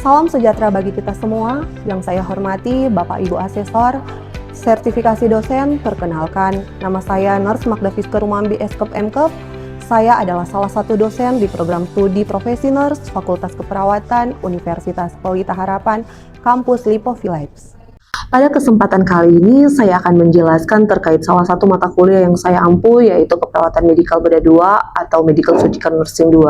Salam sejahtera bagi kita semua. Yang saya hormati Bapak Ibu Asesor, sertifikasi dosen, perkenalkan, nama saya Nurse Magda Fisker Rumambi Eskep Mkep. Saya adalah salah satu dosen di program studi Profesi Nurse Fakultas Keperawatan Universitas Pelita Harapan, Kampus Lipo Village. Pada kesempatan kali ini, saya akan menjelaskan terkait salah satu mata kuliah yang saya ampu, yaitu Keperawatan Medikal Bedah 2 atau Medical Surgical Nursing 2.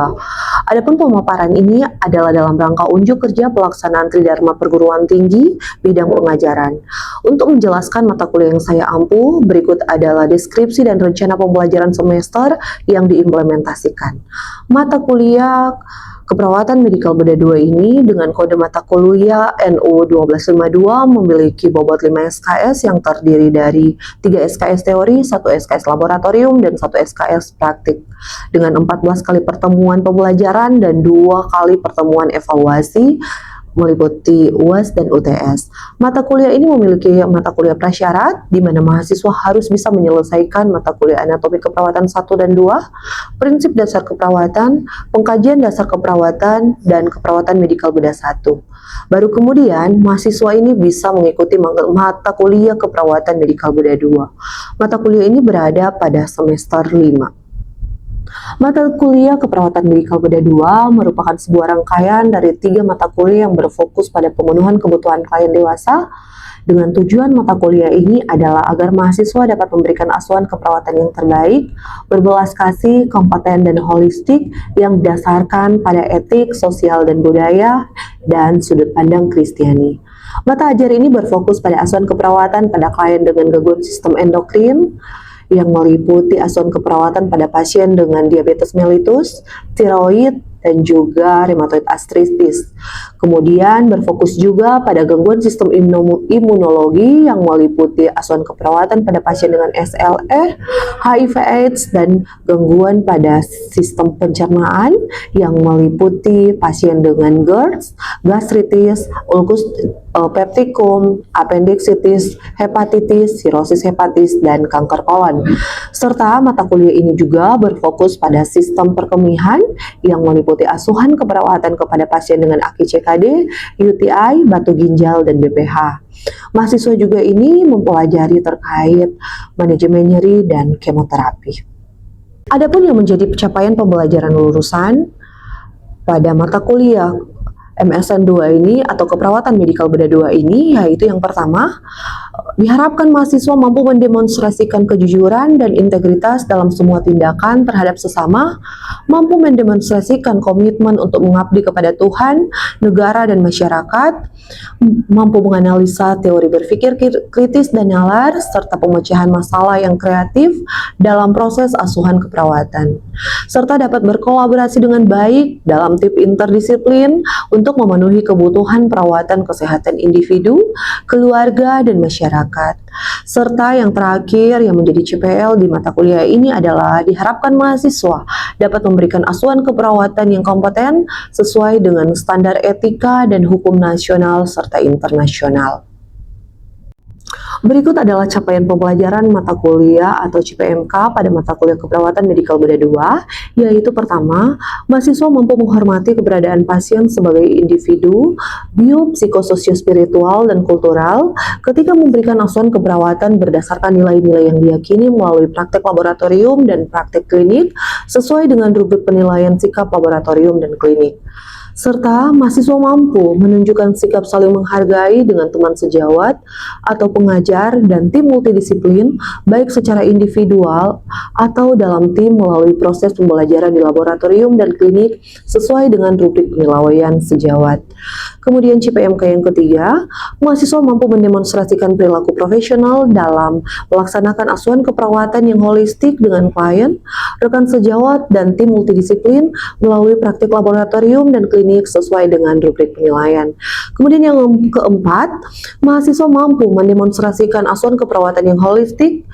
Adapun pemaparan ini adalah dalam rangka unjuk kerja pelaksanaan Tridharma Perguruan Tinggi bidang pengajaran. Untuk menjelaskan mata kuliah yang saya ampu, berikut adalah deskripsi dan rencana pembelajaran semester yang diimplementasikan. Mata kuliah Keperawatan Medikal Bedah 2 ini dengan kode mata kuliah NU 1252 memiliki bobot 5 SKS yang terdiri dari 3 SKS teori, 1 SKS laboratorium, dan 1 SKS praktik. Dengan 14 kali pertemuan pembelajaran dan 2 kali pertemuan evaluasi meliputi UAS dan UTS. Mata kuliah ini memiliki mata kuliah prasyarat di mana mahasiswa harus bisa menyelesaikan mata kuliah anatomi keperawatan 1 dan 2, prinsip dasar keperawatan, pengkajian dasar keperawatan, dan keperawatan medikal bedah 1. Baru kemudian mahasiswa ini bisa mengikuti mata kuliah keperawatan medikal bedah 2. Mata kuliah ini berada pada semester 5. Mata kuliah Keperawatan Medikal Bedah 2 merupakan sebuah rangkaian dari 3 mata kuliah yang berfokus pada pemenuhan kebutuhan klien dewasa. Dengan tujuan mata kuliah ini adalah agar mahasiswa dapat memberikan asuhan keperawatan yang terbaik, berbelas kasih, kompeten, dan holistik yang didasarkan pada etik, sosial, dan budaya, dan sudut pandang Kristiani. Mata ajar ini berfokus pada asuhan keperawatan pada klien dengan gangguan sistem endokrin, yang meliputi asuhan keperawatan pada pasien dengan diabetes mellitus, tiroid, dan juga rheumatoid arthritis. Kemudian berfokus juga pada gangguan sistem imunologi yang meliputi asuhan keperawatan pada pasien dengan SLE, HIV/AIDS, dan gangguan pada sistem pencernaan yang meliputi pasien dengan GERD, gastritis, ulkus peptikum, apendiksitis, hepatitis, sirosis hepatis, dan kanker kolon. Serta mata kuliah ini juga berfokus pada sistem perkemihan yang meliputi asuhan keperawatan kepada pasien dengan aki CKD, UTI, batu ginjal, dan BPH. Mahasiswa juga ini mempelajari terkait manajemen nyeri dan kemoterapi. Adapun yang menjadi pencapaian pembelajaran lulusan pada mata kuliah MSN 2 ini atau Keperawatan Medikal Bedah 2 ini, yaitu yang pertama, diharapkan mahasiswa mampu mendemonstrasikan kejujuran dan integritas dalam semua tindakan terhadap sesama, mampu mendemonstrasikan komitmen untuk mengabdi kepada Tuhan, negara, dan masyarakat, mampu menganalisa teori berpikir kritis dan nalar, serta pemecahan masalah yang kreatif dalam proses asuhan keperawatan, serta dapat berkolaborasi dengan baik dalam tim interdisiplin untuk memenuhi kebutuhan perawatan kesehatan individu, keluarga, dan masyarakat. Serta yang terakhir yang menjadi CPL di mata kuliah ini adalah diharapkan mahasiswa dapat memberikan asuhan keperawatan yang kompeten sesuai dengan standar etika dan hukum nasional serta internasional. Berikut adalah capaian pembelajaran mata kuliah atau CPMK pada mata kuliah Keperawatan Medikal Bedah 2, yaitu pertama, mahasiswa mampu menghormati keberadaan pasien sebagai individu, biopsikososio-spiritual, dan kultural ketika memberikan asuhan keperawatan berdasarkan nilai-nilai yang diyakini melalui praktek laboratorium dan praktek klinik sesuai dengan rubrik penilaian sikap laboratorium dan klinik. Serta mahasiswa mampu menunjukkan sikap saling menghargai dengan teman sejawat atau pengajar dan tim multidisiplin baik secara individual atau dalam tim melalui proses pembelajaran di laboratorium dan klinik sesuai dengan rubrik penilaian sejawat. Kemudian CPMK yang ketiga, mahasiswa mampu mendemonstrasikan perilaku profesional dalam melaksanakan asuhan keperawatan yang holistik dengan klien, rekan sejawat, dan tim multidisiplin melalui praktik laboratorium dan klinik sesuai dengan rubrik penilaian. Kemudian yang keempat, mahasiswa mampu mendemonstrasikan asuhan keperawatan yang holistik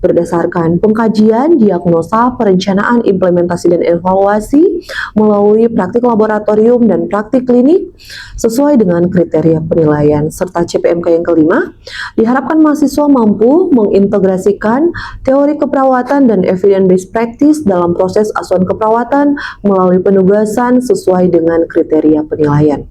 berdasarkan pengkajian, diagnosa, perencanaan, implementasi, dan evaluasi melalui praktik laboratorium dan praktik klinik sesuai dengan kriteria penilaian. Serta CPMK yang kelima, diharapkan mahasiswa mampu mengintegrasikan teori keperawatan dan evidence-based practice dalam proses asuhan keperawatan melalui penugasan sesuai dengan kriteria penilaian.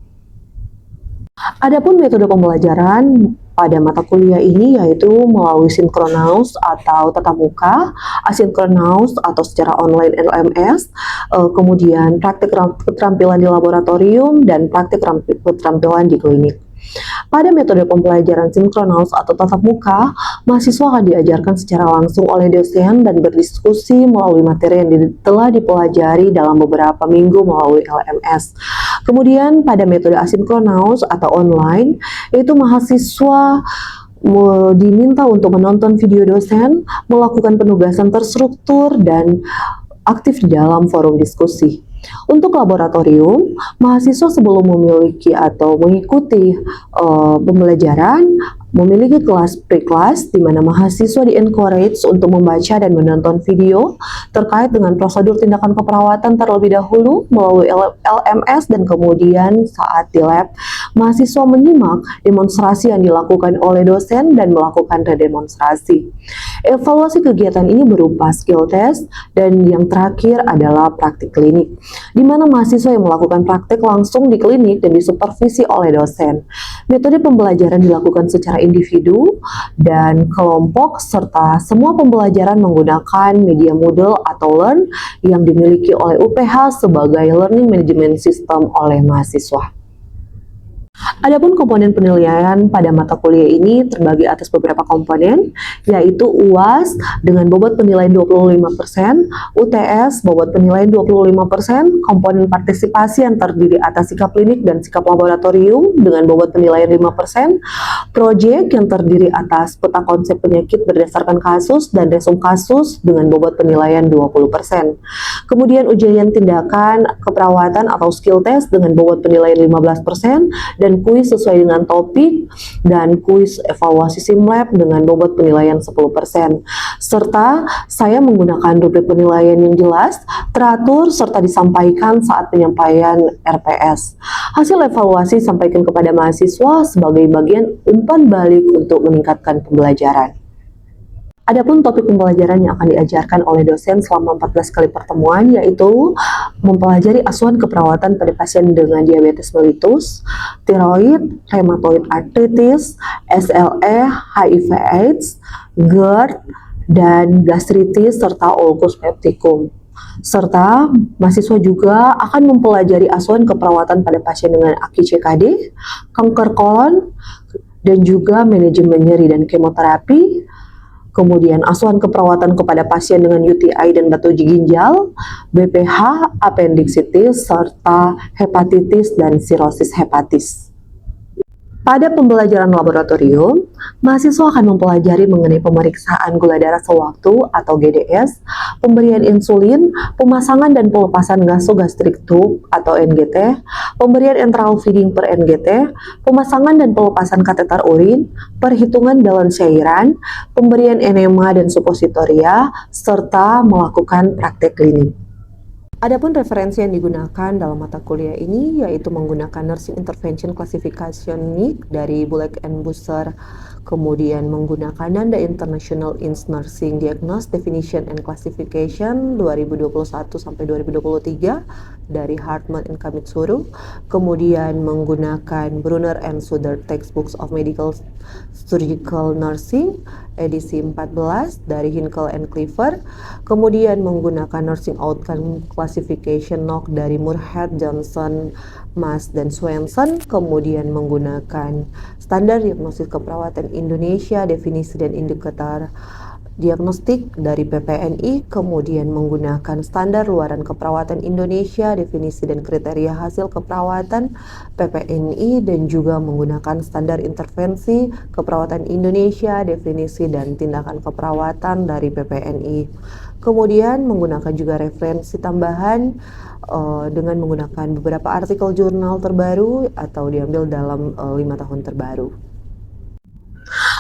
Adapun metode pembelajaran pada mata kuliah ini yaitu melalui sinkronus atau tatap muka, asinkronus atau secara online LMS, kemudian praktik keterampilan di laboratorium, dan praktik keterampilan di klinik. Pada metode pembelajaran sinkronus atau tatap muka, mahasiswa akan diajarkan secara langsung oleh dosen dan berdiskusi melalui materi yang telah dipelajari dalam beberapa minggu melalui LMS. Kemudian pada metode asinkronus atau online, yaitu mahasiswa diminta untuk menonton video dosen, melakukan penugasan terstruktur, dan aktif di dalam forum diskusi. Untuk laboratorium, mahasiswa sebelum memiliki atau mengikuti pembelajaran memiliki kelas pre-class di mana mahasiswa di-encourage untuk membaca dan menonton video terkait dengan prosedur tindakan keperawatan terlebih dahulu melalui LMS, dan kemudian saat di lab, mahasiswa menyimak demonstrasi yang dilakukan oleh dosen dan melakukan redemonstrasi. Evaluasi kegiatan ini berupa skill test, dan yang terakhir adalah praktik klinik, di mana mahasiswa yang melakukan praktik langsung di klinik dan disupervisi oleh dosen. Metode pembelajaran dilakukan secara individu dan kelompok, serta semua pembelajaran menggunakan media Moodle atau Learn yang dimiliki oleh UPH sebagai learning management system oleh mahasiswa. Adapun komponen penilaian pada mata kuliah ini terbagi atas beberapa komponen, yaitu UAS dengan bobot penilaian 25%, UTS bobot penilaian 25%, komponen partisipasi yang terdiri atas sikap klinik dan sikap laboratorium dengan bobot penilaian 5%, project yang terdiri atas peta konsep penyakit berdasarkan kasus dan resum kasus dengan bobot penilaian 20%. Kemudian ujian tindakan keperawatan atau skill test dengan bobot penilaian 15%, dan kuis sesuai dengan topik, dan kuis evaluasi SimLab dengan bobot penilaian 10%. Serta saya menggunakan rubrik penilaian yang jelas, teratur, serta disampaikan saat penyampaian RPS. Hasil evaluasi disampaikan kepada mahasiswa sebagai bagian umpan balik untuk meningkatkan pembelajaran. Adapun topik pembelajaran yang akan diajarkan oleh dosen selama 14 kali pertemuan yaitu mempelajari asuhan keperawatan pada pasien dengan diabetes mellitus, tiroid, rheumatoid arthritis, SLE, HIV/AIDS, GERD, dan gastritis serta ulcus pepticum. Serta mahasiswa juga akan mempelajari asuhan keperawatan pada pasien dengan AKI CKD, kanker kolon, dan juga manajemen nyeri dan kemoterapi. Kemudian asuhan keperawatan kepada pasien dengan UTI dan batu ginjal, BPH, appendicitis, serta hepatitis dan sirosis hepatis. Pada pembelajaran laboratorium, mahasiswa akan mempelajari mengenai pemeriksaan gula darah sewaktu atau GDS, pemberian insulin, pemasangan dan pelepasan gasogastric tube atau NGT, pemberian enteral feeding per NGT, pemasangan dan pelepasan kateter urin, perhitungan balance cairan, pemberian enema dan supositoria, serta melakukan praktek klinik. Adapun referensi yang digunakan dalam mata kuliah ini yaitu menggunakan Nursing Intervention Classification NIC dari Bullock and Busser, kemudian menggunakan Nanda International in Nursing Diagnosis Definition and Classification 2021-2023 dari Hartman and Kamitsuru, kemudian menggunakan Brunner and Suter Textbooks of Medical Surgical Nursing edisi 14 dari Hinkle and Cleaver, kemudian menggunakan Nursing Outcome Classification NOC dari Moorhead, Johnson, Mas, dan Swenson, kemudian menggunakan Standar Diagnosis Keperawatan Indonesia, definisi dan indikator diagnostik dari PPNI, kemudian menggunakan Standar Luaran Keperawatan Indonesia, definisi dan kriteria hasil keperawatan PPNI, dan juga menggunakan Standar Intervensi Keperawatan Indonesia, definisi dan tindakan keperawatan dari PPNI. Kemudian menggunakan juga referensi tambahan dengan menggunakan beberapa artikel jurnal terbaru atau diambil dalam 5 tahun terbaru.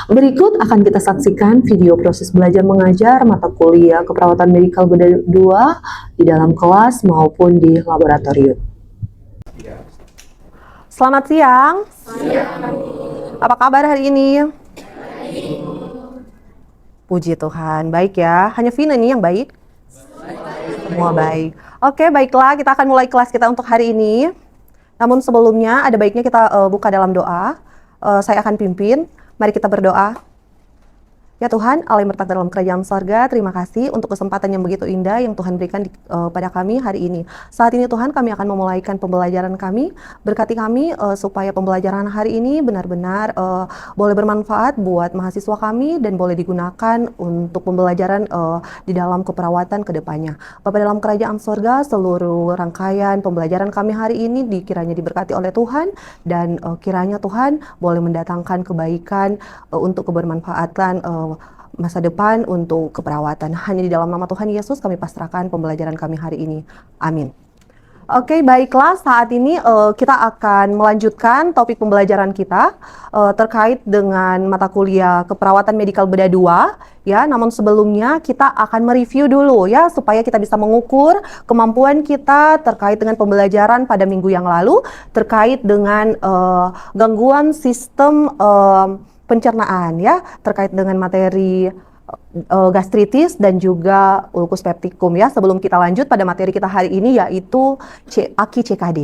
Berikut akan kita saksikan video proses belajar mengajar mata kuliah keperawatan medikal beda 2 di dalam kelas maupun di laboratorium. Selamat siang. Apa kabar hari ini? Puji Tuhan, baik ya. Hanya Vina nih yang baik? Semua baik. Oke, baiklah, kita akan mulai kelas kita untuk hari ini. Namun sebelumnya ada baiknya kita buka dalam doa. Saya akan pimpin. Mari kita berdoa. Ya Tuhan, Allah yang bertakhta dalam kerajaan sorga, terima kasih untuk kesempatan yang begitu indah yang Tuhan berikan pada kami hari ini. Saat ini Tuhan, kami akan memulaikan pembelajaran kami. Berkati kami supaya pembelajaran hari ini benar-benar boleh bermanfaat buat mahasiswa kami dan boleh digunakan untuk pembelajaran di dalam keperawatan ke depannya. Bapa dalam kerajaan sorga, seluruh rangkaian pembelajaran kami hari ini dikiranya diberkati oleh Tuhan dan kiranya Tuhan boleh mendatangkan kebaikan untuk kebermanfaatan masa depan untuk keperawatan. Hanya di dalam nama Tuhan Yesus kami pasrahkan pembelajaran kami hari ini. Amin. Oke, baiklah, saat ini kita akan melanjutkan topik pembelajaran kita terkait dengan mata kuliah keperawatan medikal bedah 2 ya. Namun sebelumnya kita akan mereview dulu ya supaya kita bisa mengukur kemampuan kita terkait dengan pembelajaran pada minggu yang lalu terkait dengan gangguan sistem pencernaan ya, terkait dengan materi gastritis dan juga ulcus pepticum ya. Sebelum kita lanjut pada materi kita hari ini yaitu AKI CKD.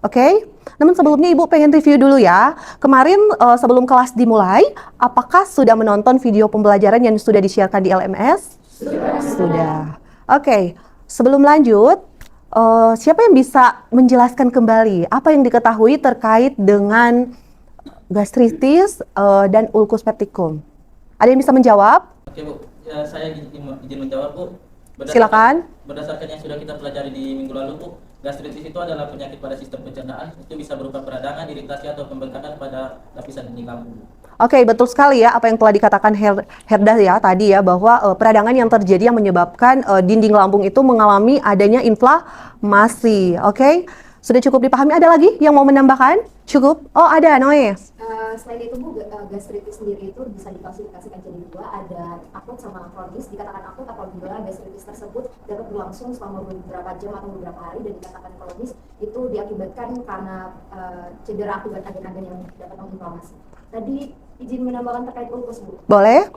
Oke? Namun sebelumnya Ibu pengen review dulu ya. Kemarin sebelum kelas dimulai, apakah sudah menonton video pembelajaran yang sudah di-sharekan di LMS? Sudah. Oke. Sebelum lanjut, siapa yang bisa menjelaskan kembali apa yang diketahui terkait dengan gastritis dan ulcus pepticum? Ada yang bisa menjawab? Oke Bu, ya, saya izin menjawab Bu. Silakan. Berdasarkan yang sudah kita pelajari di minggu lalu Bu, gastritis itu adalah penyakit pada sistem pencernaan. Itu bisa berupa peradangan, iritasi atau pembengkakan pada lapisan dinding lambung. Oke, betul sekali ya apa yang telah dikatakan Herda ya tadi ya, bahwa peradangan yang terjadi yang menyebabkan dinding lambung itu mengalami adanya inflamasi. Oke, sudah cukup dipahami? Ada lagi yang mau menambahkan? Cukup? Oh, ada, Noe. Selain itu Bu, gastritis sendiri itu bisa diklasifikasikan jadi dua, ada akut sama kronis. Dikatakan akut apabila gastritis tersebut dapat berlangsung selama beberapa jam atau beberapa hari, dan dikatakan kronis itu diakibatkan karena cedera akibat agen-agen yang dapat menginflamasi. Tadi izin menambahkan terkait ulcus Bu. Boleh.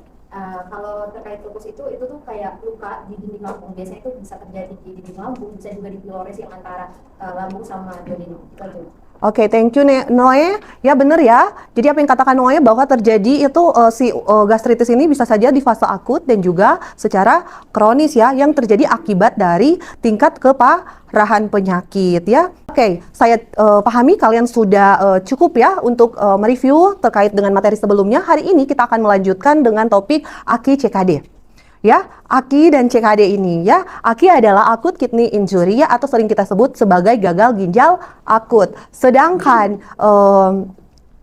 Kalau terkait ulcus itu tuh kayak luka di dinding lambung. Biasanya itu bisa terjadi di dinding lambung, bisa juga di pilores yang antara lambung sama duodenum. Itu aja. Oke, thank you Noe. Ya benar ya. Jadi apa yang katakan Noe bahwa terjadi itu gastritis ini bisa saja di fase akut dan juga secara kronis ya, yang terjadi akibat dari tingkat keparahan penyakit ya. Oke, saya pahami kalian sudah cukup ya untuk mereview terkait dengan materi sebelumnya. Hari ini kita akan melanjutkan dengan topik AKI CKD. Ya, AKI dan CKD ini ya. AKI adalah acute kidney injury ya, atau sering kita sebut sebagai gagal ginjal akut. Sedangkan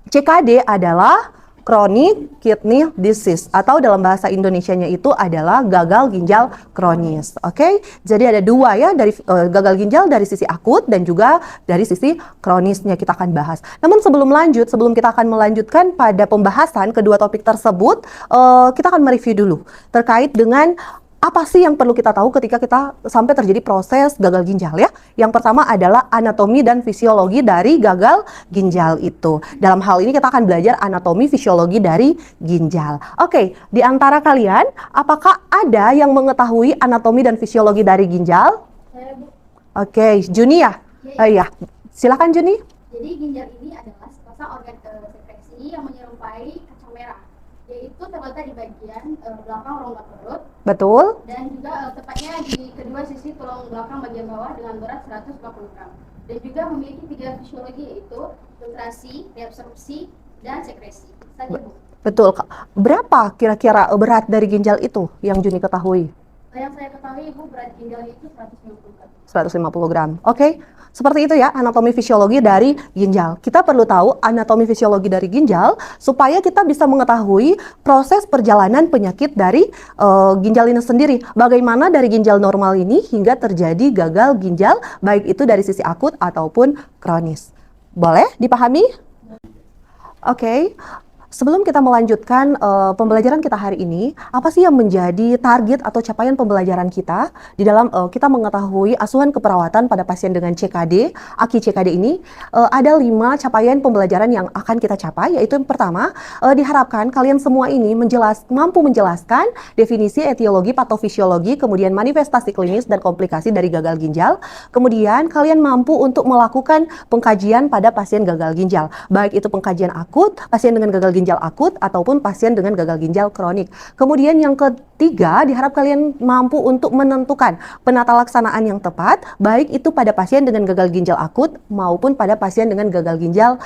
CKD adalah chronic kidney disease, atau dalam bahasa Indonesianya itu adalah gagal ginjal kronis. Oke, jadi ada dua ya, dari gagal ginjal dari sisi akut dan juga dari sisi kronisnya kita akan bahas. Namun sebelum kita akan melanjutkan pada pembahasan kedua topik tersebut, kita akan mereview dulu terkait dengan apa sih yang perlu kita tahu ketika kita sampai terjadi proses gagal ginjal ya. Yang pertama adalah anatomi dan fisiologi dari gagal ginjal itu. Dalam hal ini kita akan belajar anatomi fisiologi dari ginjal. Oke, di antara kalian apakah ada yang mengetahui anatomi dan fisiologi dari ginjal? Saya Bu. Oke, Juni ya? Iya, silakan Juni. Jadi ginjal ini adalah sepasang organ sekresi yang menyerupai kacang merah, yaitu terletak di bagian belakang rongga perut. Betul. Dan juga tepatnya di kedua sisi tulang belakang bagian bawah dengan berat 150 gram. Dan juga memiliki 3 fisiologi, yaitu filtrasi, reabsorpsi, dan sekresi. Saja Bu. Betul. Berapa kira-kira berat dari ginjal itu yang Juni ketahui? Yang saya ketahui Ibu, berat ginjalnya itu 150 gram. 150 gram. Oke. Seperti itu ya, anatomi fisiologi dari ginjal. Kita perlu tahu anatomi fisiologi dari ginjal supaya kita bisa mengetahui proses perjalanan penyakit dari ginjal ini sendiri. Bagaimana dari ginjal normal ini hingga terjadi gagal ginjal, baik itu dari sisi akut ataupun kronis. Boleh dipahami? Oke. Sebelum kita melanjutkan pembelajaran kita hari ini, apa sih yang menjadi target atau capaian pembelajaran kita di dalam kita mengetahui asuhan keperawatan pada pasien dengan CKD, AKI CKD ini ada 5 capaian pembelajaran yang akan kita capai, yaitu yang pertama, diharapkan kalian semua ini mampu menjelaskan definisi, etiologi, patofisiologi, kemudian manifestasi klinis dan komplikasi dari gagal ginjal. Kemudian kalian mampu untuk melakukan pengkajian pada pasien gagal ginjal, baik itu pengkajian akut, pasien dengan gagal ginjal akut ataupun pasien dengan gagal ginjal kronik. Kemudian yang ketiga, diharap kalian mampu untuk menentukan penata laksanaan yang tepat, baik itu pada pasien dengan gagal ginjal akut maupun pada pasien dengan gagal ginjal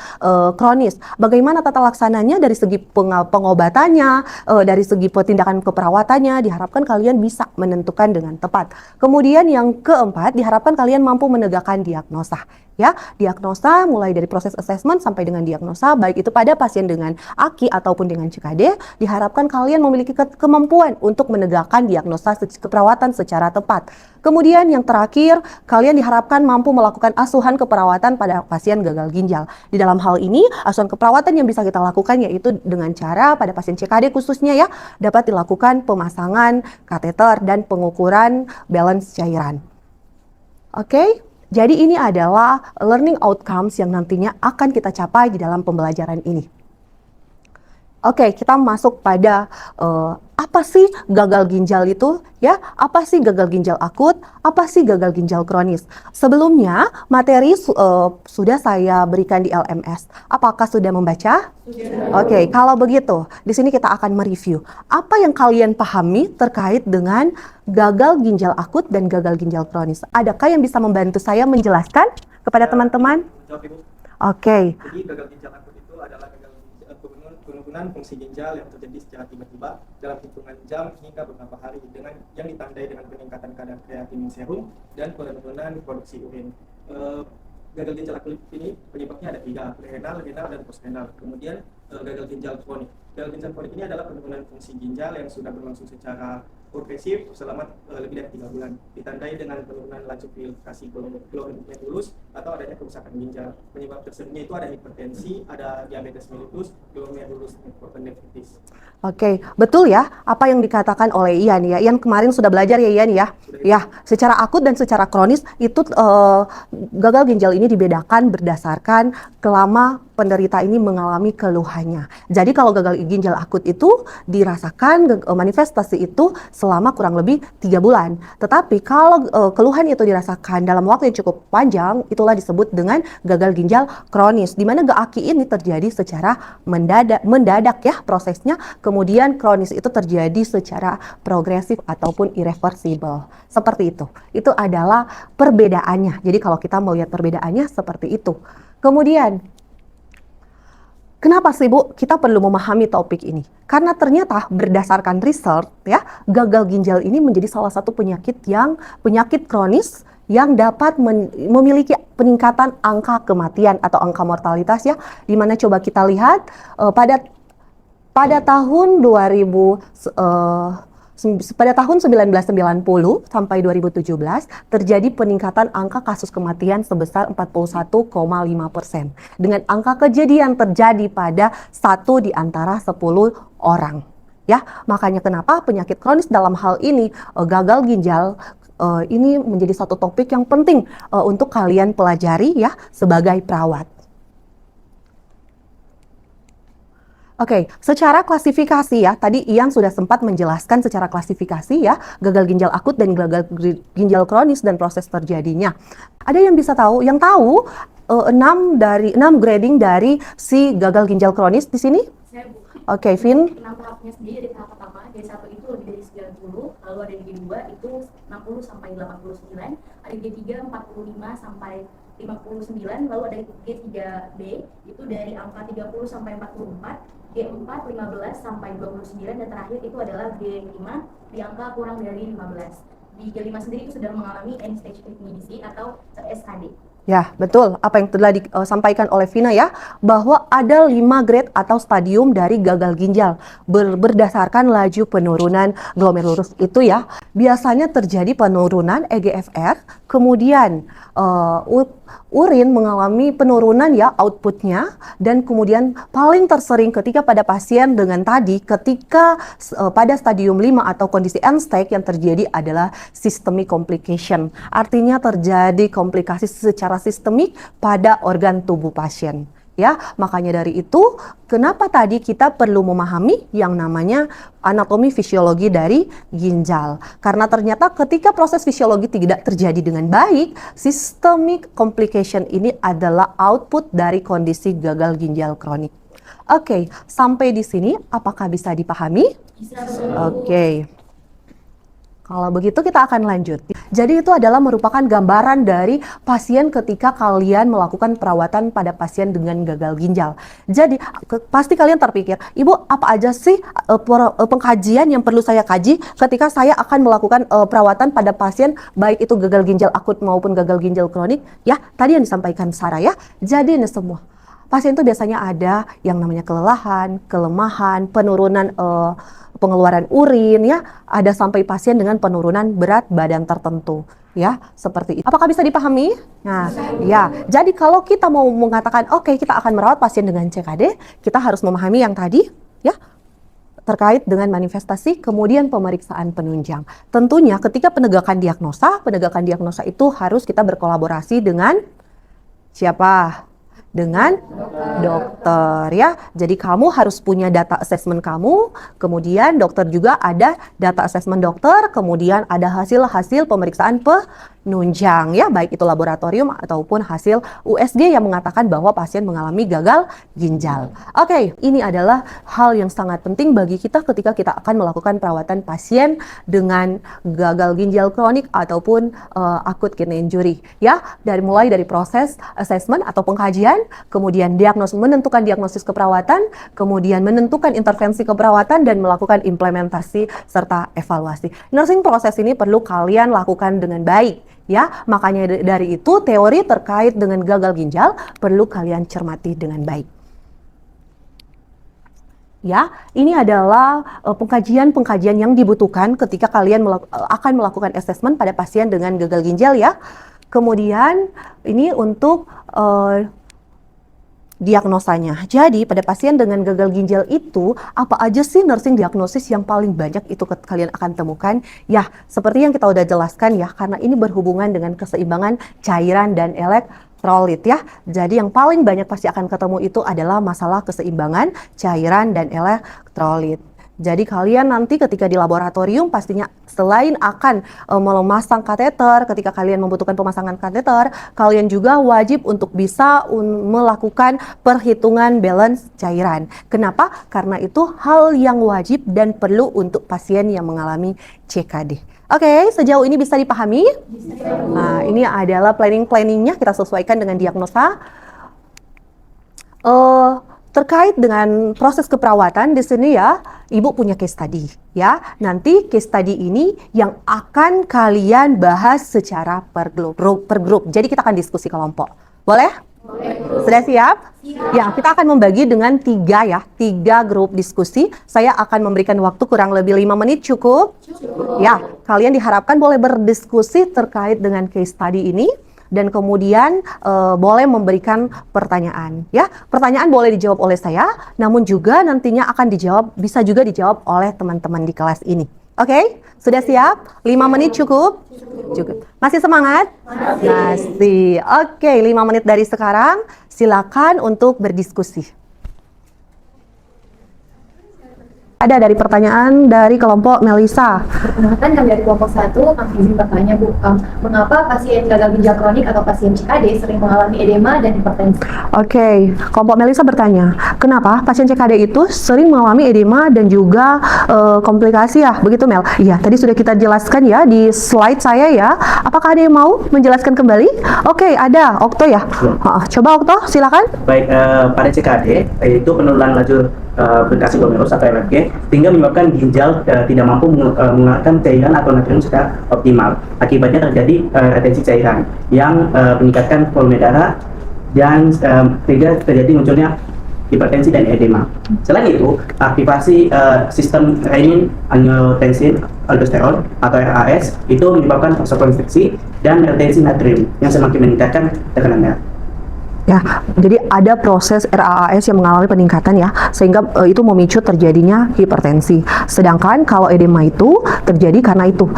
kronis. Bagaimana tata laksananya dari segi pengobatannya, dari segi tindakan keperawatannya, diharapkan kalian bisa menentukan dengan tepat. Kemudian yang keempat, diharapkan kalian mampu menegakkan diagnosa. Ya, diagnosa mulai dari proses assessment sampai dengan diagnosa, baik itu pada pasien dengan AKI ataupun dengan CKD, diharapkan kalian memiliki kemampuan untuk menegakkan diagnosa keperawatan secara tepat. Kemudian yang terakhir, kalian diharapkan mampu melakukan asuhan keperawatan pada pasien gagal ginjal. Di dalam hal ini, asuhan keperawatan yang bisa kita lakukan yaitu dengan cara pada pasien CKD khususnya ya, dapat dilakukan pemasangan kateter dan pengukuran balance cairan. Oke? Jadi ini adalah learning outcomes yang nantinya akan kita capai di dalam pembelajaran ini. Oke, kita masuk pada apa sih gagal ginjal itu? Ya, apa sih gagal ginjal akut? Apa sih gagal ginjal kronis? Sebelumnya, materi sudah saya berikan di LMS. Apakah sudah membaca? Sudah. Oke, kalau begitu, di sini kita akan mereview. Apa yang kalian pahami terkait dengan gagal ginjal akut dan gagal ginjal kronis? Adakah yang bisa membantu saya menjelaskan kepada teman-teman? Oke. Jadi gagal ginjal akut itu adalah penurunan fungsi ginjal yang terjadi secara tiba-tiba dalam hitungan jam hingga beberapa hari dengan yang ditandai dengan peningkatan kadar kreatinin serum dan penurunan produksi urin. Gagal ginjal akut ini penyebabnya ada 3, prerenal, renal, dan postrenal. Kemudian gagal ginjal kronik. Gagal ginjal kronik ini adalah penurunan fungsi ginjal yang sudah berlangsung secara progresif selama lebih dari 3 bulan, ditandai dengan penurunan laju filtrasi glomerulus atau adanya kerusakan ginjal. Penyebab tersebutnya itu ada hipertensi, ada diabetes mellitus, glomerulus nephritis. Oke, betul ya apa yang dikatakan oleh Ian ya. Ian kemarin sudah belajar ya Ian ya. Ya, secara akut dan secara kronis itu gagal ginjal ini dibedakan berdasarkan kelama penderita ini mengalami keluhannya. Jadi kalau gagal ginjal akut itu dirasakan manifestasi itu selama kurang lebih 3 bulan. Tetapi kalau keluhan itu dirasakan dalam waktu yang cukup panjang, itulah disebut dengan gagal ginjal kronis, di mana AKI ini terjadi secara mendadak ya prosesnya, kemudian kronis itu terjadi secara progresif ataupun irreversible. Seperti itu. Itu adalah perbedaannya. Jadi kalau kita mau lihat perbedaannya seperti itu. Kemudian kenapa sih Bu kita perlu memahami topik ini? Karena ternyata berdasarkan riset ya, gagal ginjal ini menjadi salah satu penyakit kronis yang dapat memiliki peningkatan angka kematian atau angka mortalitas ya. Dimana coba kita lihat pada tahun 1990 sampai 2017 terjadi peningkatan angka kasus kematian sebesar 41,5%. Dengan angka kejadian terjadi pada 1 di antara 10 orang. Ya, makanya kenapa penyakit kronis dalam hal ini gagal ginjal ini menjadi satu topik yang penting untuk kalian pelajari ya sebagai perawat. Oke, secara klasifikasi ya, tadi Ian sudah sempat menjelaskan secara klasifikasi ya, gagal ginjal akut dan gagal ginjal kronis dan proses terjadinya. Ada yang bisa tahu, 6 grading dari si gagal ginjal kronis di sini? Oke, Vin. 6 tahapnya sendiri dari tahap pertama, D1 itu lebih dari 90, lalu ada D2 itu 60 sampai 89, ada D3 45 sampai 59, lalu ada G3B itu dari angka 30 sampai 44, G4 15 sampai 29, dan terakhir itu adalah G5 di angka kurang dari 15. Di G5 sendiri itu sudah mengalami end stage kidney disease atau SAD. Ya, betul. Apa yang telah disampaikan oleh Vina ya, bahwa ada 5 grade atau stadium dari gagal ginjal berdasarkan laju penurunan glomerulus itu ya. Biasanya terjadi penurunan EGFR, kemudian urin mengalami penurunan ya outputnya, dan kemudian paling tersering ketika pada pasien dengan tadi ketika pada stadium 5 atau kondisi end stage yang terjadi adalah systemic complication. Artinya terjadi komplikasi secara sistemik pada organ tubuh pasien. Ya, makanya dari itu kenapa tadi kita perlu memahami yang namanya anatomi fisiologi dari ginjal. Karena ternyata ketika proses fisiologi tidak terjadi dengan baik, systemic complication ini adalah output dari kondisi gagal ginjal kronik. Oke, sampai di sini apakah bisa dipahami? Bisa. Oke. Kalau begitu kita akan lanjut. Jadi itu adalah merupakan gambaran dari pasien ketika kalian melakukan perawatan pada pasien dengan gagal ginjal. Jadi pasti kalian terpikir, Ibu apa aja sih pengkajian yang perlu saya kaji ketika saya akan melakukan perawatan pada pasien baik itu gagal ginjal akut maupun gagal ginjal kronik? Ya, tadi yang disampaikan Sarah ya. Jadi ini semua. Pasien itu biasanya ada yang namanya kelelahan, kelemahan, penurunan pengeluaran urin ya, ada sampai pasien dengan penurunan berat badan tertentu ya, seperti itu. Apakah bisa dipahami? Nah, ya. Jadi kalau kita mau mengatakan oke, kita akan merawat pasien dengan CKD, kita harus memahami yang tadi ya, terkait dengan manifestasi, kemudian pemeriksaan penunjang. Tentunya ketika penegakan diagnosa itu harus kita berkolaborasi dengan siapa? Dengan dokter ya. Jadi kamu harus punya data assessment kamu, kemudian dokter juga ada data assessment dokter, kemudian ada hasil-hasil pemeriksaan penunjang ya, baik itu laboratorium ataupun hasil USG yang mengatakan bahwa pasien mengalami gagal ginjal. Oke, ini adalah hal yang sangat penting bagi kita ketika kita akan melakukan perawatan pasien dengan gagal ginjal kronik ataupun acute kidney injury ya. Mulai dari proses assessment atau pengkajian, kemudian menentukan diagnosis keperawatan, kemudian menentukan intervensi keperawatan dan melakukan implementasi serta evaluasi. Nursing proses ini perlu kalian lakukan dengan baik ya. Makanya dari itu teori terkait dengan gagal ginjal perlu kalian cermati dengan baik. Ya, ini adalah pengkajian yang dibutuhkan ketika kalian akan melakukan assessment pada pasien dengan gagal ginjal ya. Kemudian ini untuk diagnosanya. Jadi pada pasien dengan gagal ginjal itu apa aja sih nursing diagnosis yang paling banyak itu kalian akan temukan? Ya, seperti yang kita udah jelaskan ya, karena ini berhubungan dengan keseimbangan cairan dan elektrolit ya. Jadi yang paling banyak pasti akan ketemu itu adalah masalah keseimbangan cairan dan elektrolit. Jadi kalian nanti ketika di laboratorium pastinya selain akan memasang kateter, ketika kalian membutuhkan pemasangan kateter, kalian juga wajib untuk bisa melakukan perhitungan balance cairan. Kenapa? Karena itu hal yang wajib dan perlu untuk pasien yang mengalami CKD. Oke, sejauh ini bisa dipahami? Nah, ini adalah planningnya, kita sesuaikan dengan diagnosa. Terkait dengan proses keperawatan di sini ya, Ibu punya case study ya. Nanti case study ini yang akan kalian bahas secara per grup. Jadi kita akan diskusi kelompok. Boleh? Boleh. Sudah siap? Siap. Ya, kita akan membagi dengan 3 grup diskusi. Saya akan memberikan waktu kurang lebih 5 menit, cukup? Cukup. Ya, kalian diharapkan boleh berdiskusi terkait dengan case study ini. Dan kemudian boleh memberikan pertanyaan ya. Pertanyaan boleh dijawab oleh saya, namun juga nantinya akan bisa juga dijawab oleh teman-teman di kelas ini. Oke, sudah siap? 5 menit cukup? Cukup. Masih semangat? Masih. Oke, 5 menit dari sekarang silakan untuk berdiskusi. Ada dari pertanyaan dari kelompok Melisa. Perkenalkan kami dari kelompok 1, kami izin bertanya Bu, mengapa pasien gagal ginjal kronik atau pasien CKD sering mengalami edema dan hipertensi? Oke, kelompok Melisa bertanya, kenapa pasien CKD itu sering mengalami edema dan juga komplikasi ya, begitu Mel? Iya, tadi sudah kita jelaskan ya di slide saya ya. Apakah ada yang mau menjelaskan kembali? Oke, ada Okto ya. Coba Okto, silakan. Baik, pada CKD itu penurunan laju berkasih glomerulus atau RFG, sehingga menyebabkan ginjal tidak mampu mengeluarkan cairan atau natrium secara optimal. Akibatnya terjadi retensi cairan yang meningkatkan volume darah dan sehingga terjadi munculnya hipertensi dan edema. Selain itu, aktivasi sistem renin-angiotensin aldosteron atau RAS itu menyebabkan vasokonstriksi dan retensi natrium yang semakin meningkatkan tekanan darah. Ya, jadi ada proses RAAS yang mengalami peningkatan ya, sehingga itu memicu terjadinya hipertensi. Sedangkan kalau edema itu terjadi karena itu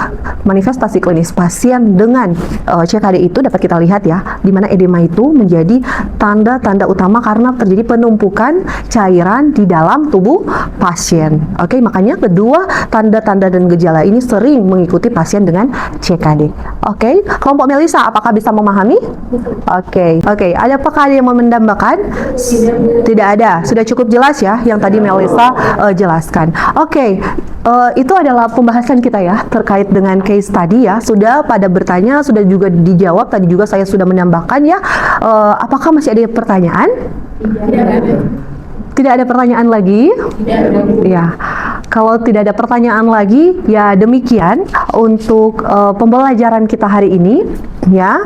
manifestasi klinis pasien dengan CKD itu dapat kita lihat ya, di mana edema itu menjadi tanda-tanda utama karena terjadi penumpukan cairan di dalam tubuh pasien. Oke, makanya kedua tanda-tanda dan gejala ini sering mengikuti pasien dengan CKD. Oke, kelompok Melisa, apakah bisa memahami? Oke, ada apakah ada yang mau menambahkan? Tidak ada. Sudah cukup jelas ya yang tadi Melisa jelaskan. Oke, itu adalah pembahasan kita ya terkait dengan case tadi ya. Sudah pada bertanya, sudah juga dijawab. Tadi juga saya sudah menambahkan ya. Apakah masih ada pertanyaan? Tidak ada pertanyaan lagi? Ya. Kalau tidak ada pertanyaan lagi, ya demikian untuk pembelajaran kita hari ini ya.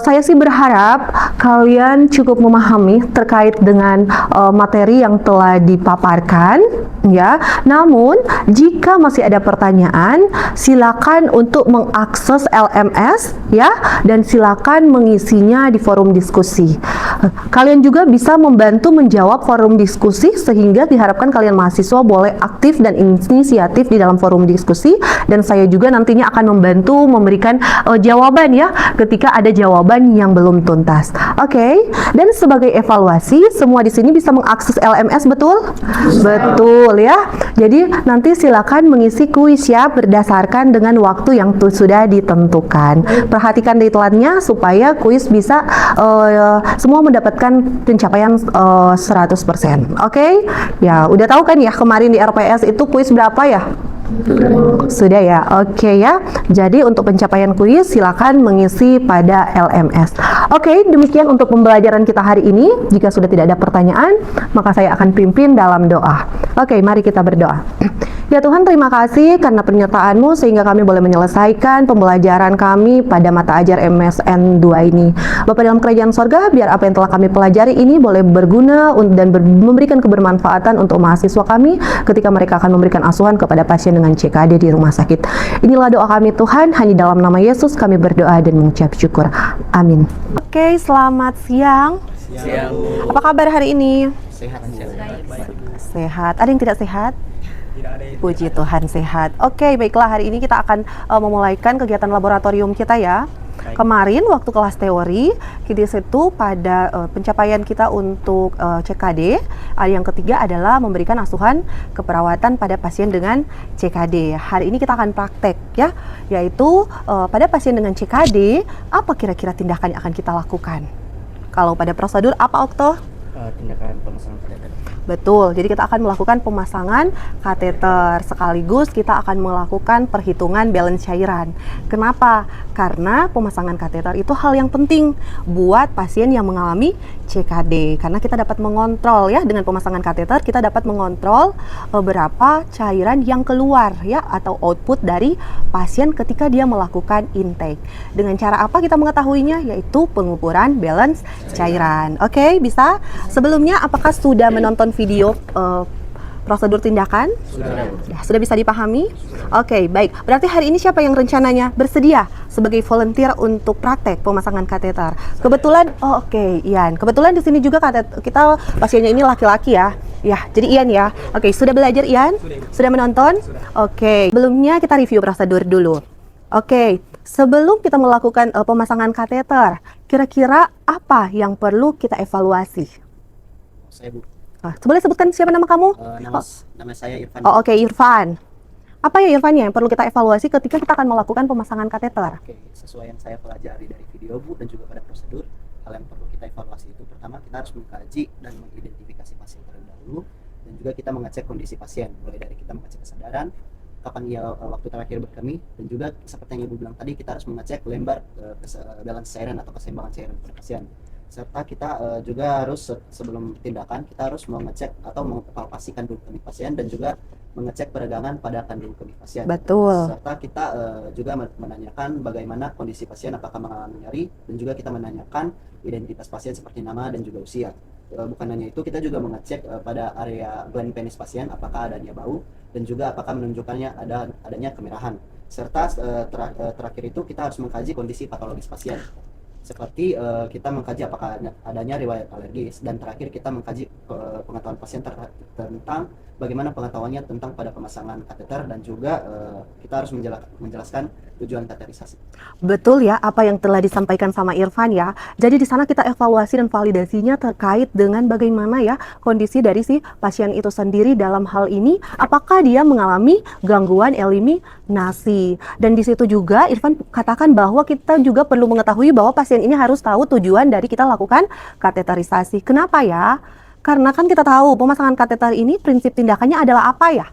Saya sih berharap kalian cukup memahami terkait dengan materi yang telah dipaparkan ya. Namun jika masih ada pertanyaan, silakan untuk mengakses LMS ya, dan silakan mengisinya di forum diskusi. Kalian juga bisa membantu menjawab forum diskusi sehingga diharapkan kalian mahasiswa boleh aktif dan inisiatif di dalam forum diskusi, dan saya juga nantinya akan membantu memberikan jawaban ya ketika ada jawaban yang belum tuntas. Oke. Dan sebagai evaluasi, semua di sini bisa mengakses LMS, betul? Betul ya. Jadi nanti silakan mengisi kuis ya berdasarkan dengan waktu yang sudah ditentukan. Perhatikan deadline-nya supaya kuis bisa semua mendapatkan pencapaian 100%. Oke? Ya, udah tahu kan ya kemarin di RPS itu kuis berapa ya? Sudah ya, oke ya. Jadi untuk pencapaian kuis silakan mengisi pada LMS. Oke, demikian untuk pembelajaran kita hari ini. Jika sudah tidak ada pertanyaan, maka saya akan pimpin dalam doa. Oke, mari kita berdoa. Ya Tuhan, terima kasih karena penyertaan-Mu sehingga kami boleh menyelesaikan pembelajaran kami pada mata ajar MSN 2 ini. Bapa dalam kerajaan sorga, biar apa yang telah kami pelajari ini boleh berguna dan memberikan kebermanfaatan untuk mahasiswa kami ketika mereka akan memberikan asuhan kepada pasien dengan CKD di rumah sakit. Inilah doa kami Tuhan, hanya dalam nama Yesus kami berdoa dan mengucap syukur. Amin. Oke, selamat siang. Siang. Apa kabar hari ini? Sehat. Sehat. Ada yang tidak sehat? Tidak ada yang Puji Tuhan sehat. Oke, baiklah, hari ini kita akan memulaikan kegiatan laboratorium kita ya. Kemarin waktu kelas teori, di situ pada pencapaian kita untuk CKD, yang ketiga adalah memberikan asuhan keperawatan pada pasien dengan CKD. Hari ini kita akan praktek ya, yaitu pada pasien dengan CKD, apa kira-kira tindakan yang akan kita lakukan? Kalau pada prosedur apa, Okto? Tindakan pemasangan kateter. Betul, jadi kita akan melakukan pemasangan kateter sekaligus kita akan melakukan perhitungan balance cairan. Kenapa? Karena pemasangan kateter itu hal yang penting buat pasien yang mengalami CKD. Karena kita dapat mengontrol ya, dengan pemasangan kateter kita dapat mengontrol berapa cairan yang keluar ya, atau output dari pasien ketika dia melakukan intake. Dengan cara apa kita mengetahuinya? Yaitu pengukuran balance cairan. Oke, bisa? Sebelumnya apakah sudah menonton video prosedur tindakan? Sudah bisa dipahami? Oke, baik. Berarti hari ini siapa yang rencananya bersedia sebagai volunteer untuk praktek pemasangan kateter? Kebetulan, Ian. Kebetulan di sini juga kita pasiennya ini laki-laki ya. Ya, jadi Ian ya. Oke, sudah belajar Ian? Sudah menonton? Oke. Sebelumnya kita review prosedur dulu. Oke, sebelum kita melakukan pemasangan kateter, kira-kira apa yang perlu kita evaluasi? Saya Bu. Boleh sebutkan siapa nama kamu? Nama saya Irfan. Oke, Irfan. Apa ya Irfan yang perlu kita evaluasi ketika kita akan melakukan pemasangan kateter? Oke, sesuai yang saya pelajari dari video Bu dan juga pada prosedur, hal yang perlu kita evaluasi itu pertama kita harus mengkaji dan mengidentifikasi pasien terlebih dahulu, dan juga kita mengecek kondisi pasien, mulai dari kita mengecek kesadaran, kapan dia waktu terakhir berkemih, dan juga seperti yang Ibu bilang tadi kita harus mengecek lembar balance cairan atau keseimbangan cairan pada pasien. serta kita juga harus sebelum tindakan kita harus mengecek atau mengepalpasi kandung kemih pasien dan juga mengecek peregangan pada kandung kemih pasien. Betul. Serta kita juga menanyakan bagaimana kondisi pasien, apakah mengalami nyeri, dan juga kita menanyakan identitas pasien seperti nama dan juga usia. Bukan hanya itu, kita juga mengecek pada area gland penis pasien apakah adanya bau dan juga apakah menunjukkannya adanya kemerahan. Serta terakhir itu kita harus mengkaji kondisi patologis pasien. Seperti kita mengkaji apakah adanya riwayat alergis, dan terakhir kita mengkaji pengetahuan pasien tentang bagaimana pengetahuannya tentang pada pemasangan kateter, dan juga kita harus menjelaskan tujuan kateterisasi. Betul ya, apa yang telah disampaikan sama Irfan ya. Jadi di sana kita evaluasi dan validasinya terkait dengan bagaimana ya kondisi dari si pasien itu sendiri dalam hal ini, apakah dia mengalami gangguan eliminasi. Dan di situ juga Irfan katakan bahwa kita juga perlu mengetahui bahwa pasien ini harus tahu tujuan dari kita lakukan kateterisasi. Kenapa ya? Karena kan kita tahu pemasangan kateter ini prinsip tindakannya adalah apa ya?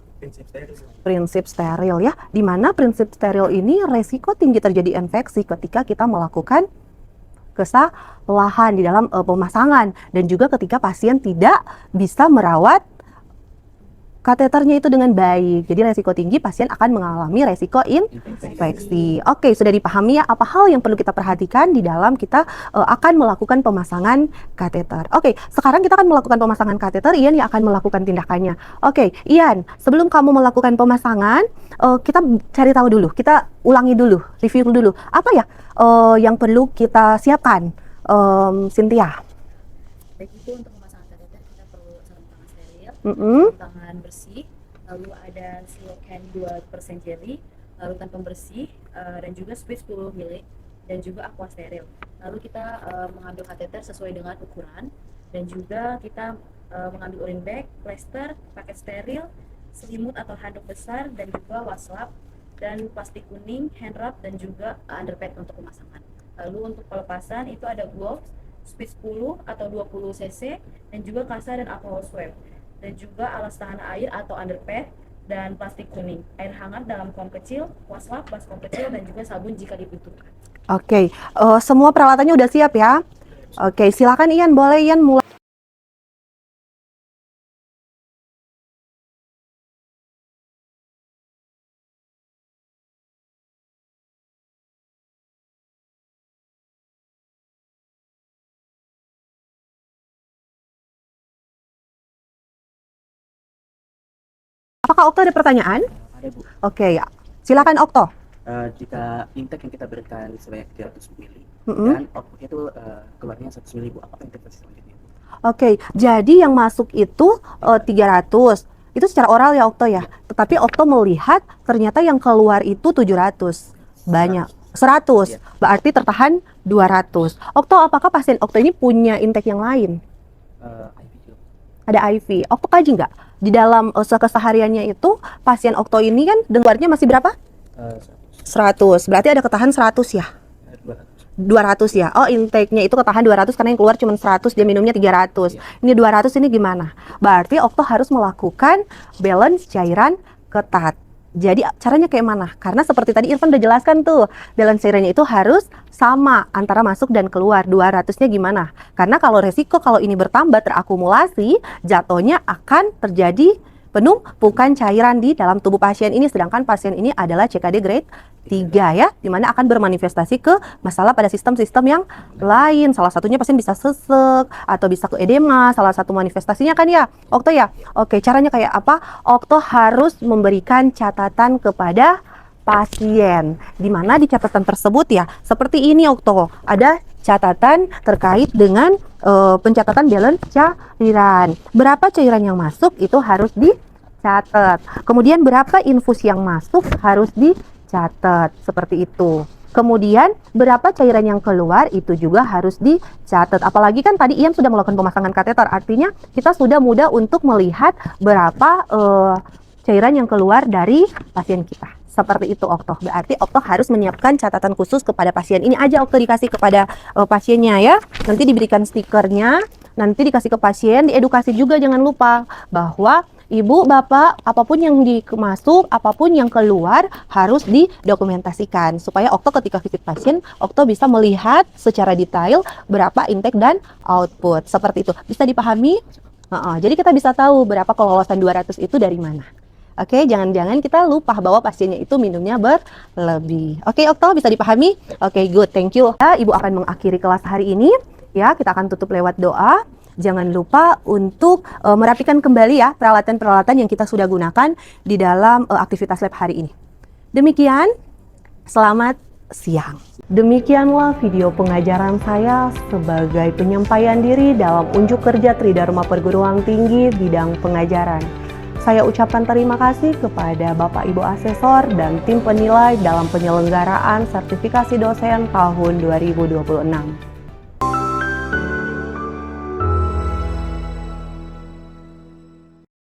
Prinsip steril ya, di mana prinsip steril ini resiko tinggi terjadi infeksi ketika kita melakukan kesalahan di dalam pemasangan, dan juga ketika pasien tidak bisa merawat kateternya itu dengan baik. Jadi resiko tinggi pasien akan mengalami resiko infeksi. Oke, sudah dipahami ya apa hal yang perlu kita perhatikan di dalam kita akan melakukan pemasangan kateter. Oke, sekarang kita akan melakukan pemasangan kateter, Ian yang akan melakukan tindakannya. Oke, Ian, sebelum kamu melakukan pemasangan, kita cari tahu dulu, kita ulangi dulu, review dulu. Apa ya yang perlu kita siapkan, Cynthia? Baik, itu untuk pemasangan kateter kita perlu sarung tangan steril, tangan bersih, lalu ada silokan 2% jelly, larutan pembersih, dan juga squeeze 10 ml, dan juga aqua steril. Lalu kita mengambil kateter sesuai dengan ukuran, dan juga kita mengambil urine bag, plester, paket steril, selimut atau handuk besar, dan juga waslap, dan plastik kuning, hand wrap, dan juga underpad untuk pemasangan. Lalu untuk pelepasan itu ada gloves, speed 10 atau 20 cc, dan juga kasa dan alcohol swab, dan juga alas tahan air atau underpad, dan plastik kuning, air hangat dalam kom kecil, waslap, baskom kecil, dan juga sabun jika dibutuhkan. Oke, semua peralatannya udah siap ya? Oke, silakan Ian, boleh Ian mulai. Apakah Okto ada pertanyaan? Ada Bu. Oke, ya. Silakan Okto. Jika intake yang kita berikan sebanyak 300 ml dan outputnya itu keluarnya 100 ml, Bu, apa intervensi selanjutnya? Oke, jadi yang masuk itu 300. Itu secara oral ya Okto ya. Tetapi Okto melihat ternyata yang keluar itu 700. Banyak. 100. Berarti tertahan 200. Okto, apakah pasien Okto ini punya intake yang lain? IV juga. Ada IV. Okto kaji nggak? Di dalam kesehariannya itu pasien Okto ini kan keluarnya masih berapa? 100. Berarti ada ketahan 100 ya? 200 ya. Oh, intake-nya itu ketahan 200 karena yang keluar cuma 100, dia minumnya 300. Ini 200 ini gimana? Berarti Okto harus melakukan balance cairan ketat. Jadi caranya kayak mana? Karena seperti tadi Irfan udah jelaskan tuh, balance cairannya itu harus sama antara masuk dan keluar. 200-nya gimana? Karena kalau resiko kalau ini bertambah terakumulasi, jatuhnya akan terjadi penumpukan cairan di dalam tubuh pasien ini, sedangkan pasien ini adalah CKD grade 3 ya, dimana akan bermanifestasi ke masalah pada sistem-sistem yang lain. Salah satunya pasien bisa sesek atau bisa ke edema, salah satu manifestasinya kan ya, Okto ya. Oke, caranya kayak apa? Okto harus memberikan catatan kepada pasien, dimana di catatan tersebut ya, seperti ini Okto, ada catatan terkait dengan pencatatan balance cairan. Berapa cairan yang masuk itu harus dicatat. Kemudian berapa infus yang masuk harus dicatat. Seperti itu. Kemudian berapa cairan yang keluar itu juga harus dicatat. Apalagi kan tadi Ian sudah melakukan pemasangan kateter. Artinya kita sudah mudah untuk melihat berapa cairan yang keluar dari pasien kita. Seperti itu Okto. Berarti Okto harus menyiapkan catatan khusus kepada pasien. Ini aja Okto dikasih kepada pasiennya ya. Nanti diberikan stikernya, nanti dikasih ke pasien, diedukasi juga jangan lupa bahwa Ibu, Bapak, apapun yang masuk, apapun yang keluar harus didokumentasikan supaya Okto ketika visit pasien, Okto bisa melihat secara detail berapa intake dan output. Seperti itu. Bisa dipahami? Jadi kita bisa tahu berapa kelolosan 200 itu dari mana. Oke, jangan-jangan kita lupa bahwa pasiennya itu minumnya berlebih. Oke, Okto, bisa dipahami? Oke, good, thank you. Ibu akan mengakhiri kelas hari ini. Ya, kita akan tutup lewat doa. Jangan lupa untuk merapikan kembali ya peralatan-peralatan yang kita sudah gunakan di dalam aktivitas lab hari ini. Demikian, selamat siang. Demikianlah video pengajaran saya sebagai penyampaian diri dalam unjuk kerja Tridharma Perguruan Tinggi bidang pengajaran. Saya ucapkan terima kasih kepada Bapak Ibu Asesor dan tim penilai dalam penyelenggaraan sertifikasi dosen tahun 2026.